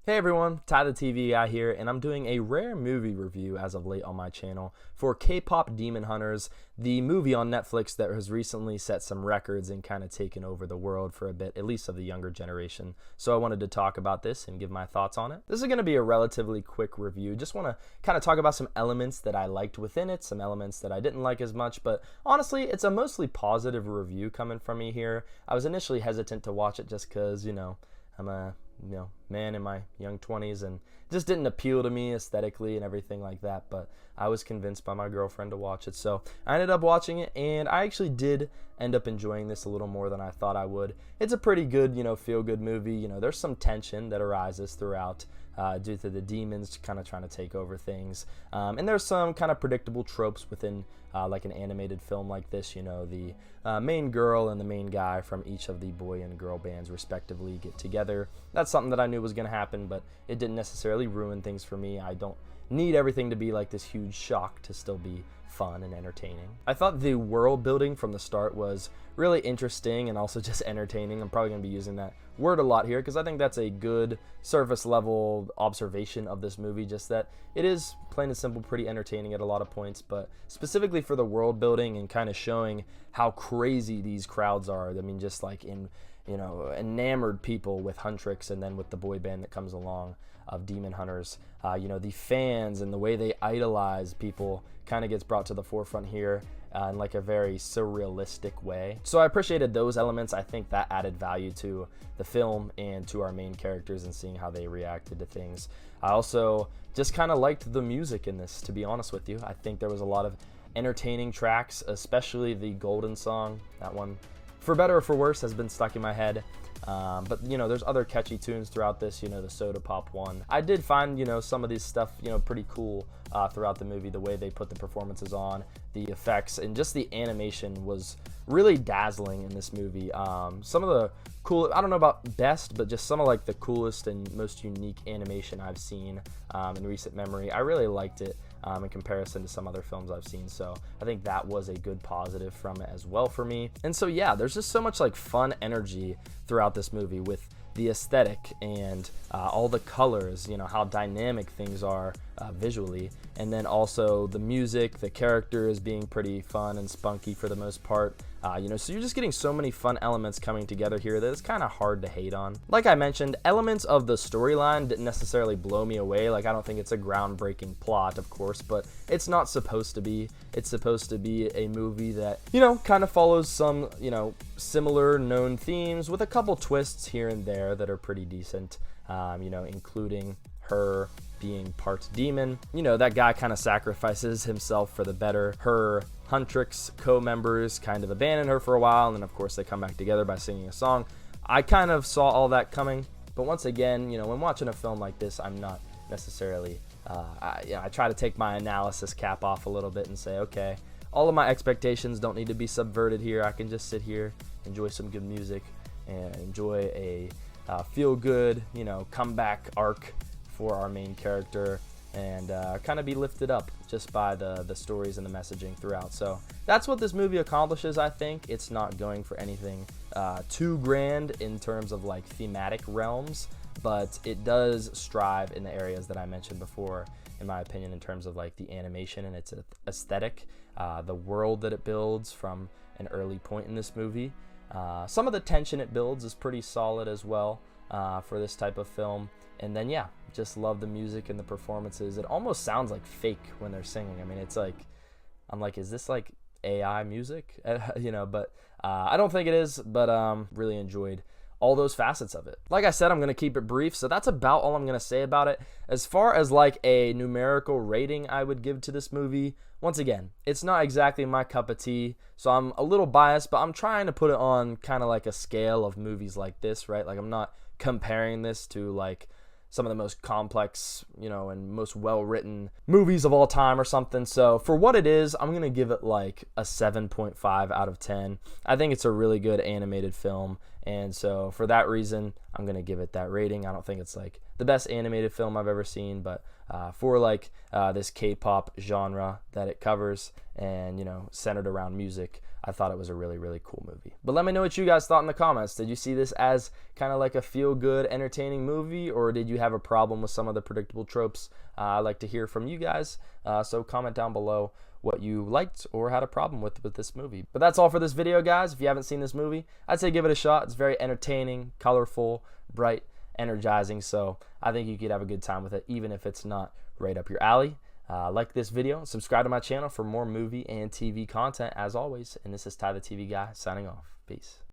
Hey everyone, Ty the TV guy here, and I'm doing a rare movie review as of late on my channel for K-Pop Demon Hunters, the movie on Netflix that has recently set some records and kind of taken over the world for a bit, at least of the younger generation. So I wanted to talk about this and give my thoughts on it. This is going to be a relatively quick review. Just want to kind of talk about some elements that I liked within it, some elements that I didn't like as much, but honestly, it's a mostly positive review coming from me here. I was initially hesitant to watch it just because, I'm a man in my young 20s and it just didn't appeal to me aesthetically and everything like that, but I was convinced by my girlfriend to watch it, so I ended up watching it, and I actually did end up enjoying this a little more than I thought I would. It's a pretty good, feel-good movie. There's some tension that arises throughout due to the demons kind of trying to take over things, and there's some kind of predictable tropes within like an animated film like this. The main girl and the main guy from each of the boy and girl bands respectively get together. That's something that I knew was going to happen, but it didn't necessarily ruin things for me. I don't need everything to be like this huge shock to still be fun and entertaining. I thought the world building from the start was really interesting and also just entertaining. I'm probably going to be using that word a lot here because I think that's a good surface level observation of this movie, just that it is plain and simple pretty entertaining at a lot of points, but specifically for the world building and kind of showing how crazy these crowds are. I mean, just like in enamored people with Huntrix, and then with the boy band that comes along of Demon Hunters. The fans and the way they idolize people kind of gets brought to the forefront here in like a very surrealistic way. So I appreciated those elements. I think that added value to the film and to our main characters and seeing how they reacted to things. I also just kind of liked the music in this, to be honest with you. I think there was a lot of entertaining tracks, especially the Golden song. That one, for better or for worse, has been stuck in my head. But there's other catchy tunes throughout this. The Soda Pop one. I did find some of these stuff pretty cool throughout the movie. The way they put the performances on, the effects, and just the animation was really dazzling in this movie. Some of the cool, I don't know about best, but just some of like the coolest and most unique animation I've seen in recent memory. I really liked it in comparison to some other films I've seen, so I think that was a good positive from it as well for me. And so yeah, there's just so much like fun energy throughout this movie with the aesthetic and all the colors, how dynamic things are visually, and then also the music, the characters being pretty fun and spunky for the most part. So you're just getting so many fun elements coming together here that it's kind of hard to hate on. Like I mentioned, elements of the storyline didn't necessarily blow me away. Like, I don't think it's a groundbreaking plot, of course, but it's not supposed to be. It's supposed to be a movie that, kind of follows some, similar known themes with a couple twists here and there that are pretty decent, including her being part demon. That guy kind of sacrifices himself for the better. Her Huntrix co-members kind of abandon her for a while, and then of course they come back together by singing a song. I kind of saw all that coming, but once again, when watching a film like this, I'm not necessarily, I try to take my analysis cap off a little bit and say, okay, all of my expectations don't need to be subverted here. I can just sit here, enjoy some good music, and enjoy a feel-good, comeback arc for our main character, and kind of be lifted up just by the stories and the messaging throughout. So that's what this movie accomplishes. I think it's not going for anything too grand in terms of like thematic realms, but it does strive in the areas that I mentioned before, in my opinion, in terms of like the animation and its aesthetic, the world that it builds from an early point in this movie. Some of the tension it builds is pretty solid as well for this type of film. And then yeah, just love the music and the performances. It almost sounds like fake when they're singing. I mean, it's like, I'm like, is this like AI music? But I don't think it is, but really enjoyed all those facets of it. Like I said, I'm going to keep it brief, so that's about all I'm going to say about it. As far as like a numerical rating I would give to this movie, once again, it's not exactly my cup of tea, so I'm a little biased, but I'm trying to put it on kind of like a scale of movies like this, right? Like, I'm not comparing this to like some of the most complex, and most well-written movies of all time or something. So for what it is, I'm going to give it like a 7.5 out of 10. I think it's a really good animated film, And so for that reason, I'm going to give it that rating. I don't think it's like the best animated film I've ever seen, but for like this K-pop genre that it covers and, you know, centered around music, I thought it was a really, really cool movie. But let me know what you guys thought in the comments. Did you see this as kind of like a feel-good, entertaining movie, or did you have a problem with some of the predictable tropes? I'd like to hear from you guys, so comment down below what you liked or had a problem with this movie. But that's all for this video, guys. If you haven't seen this movie, I'd say give it a shot. It's very entertaining, colorful, bright, energizing, so I think you could have a good time with it, even if it's not right up your alley. Like this video, subscribe to my channel for more movie and TV content as always, and this is Ty the TV Guy signing off. Peace.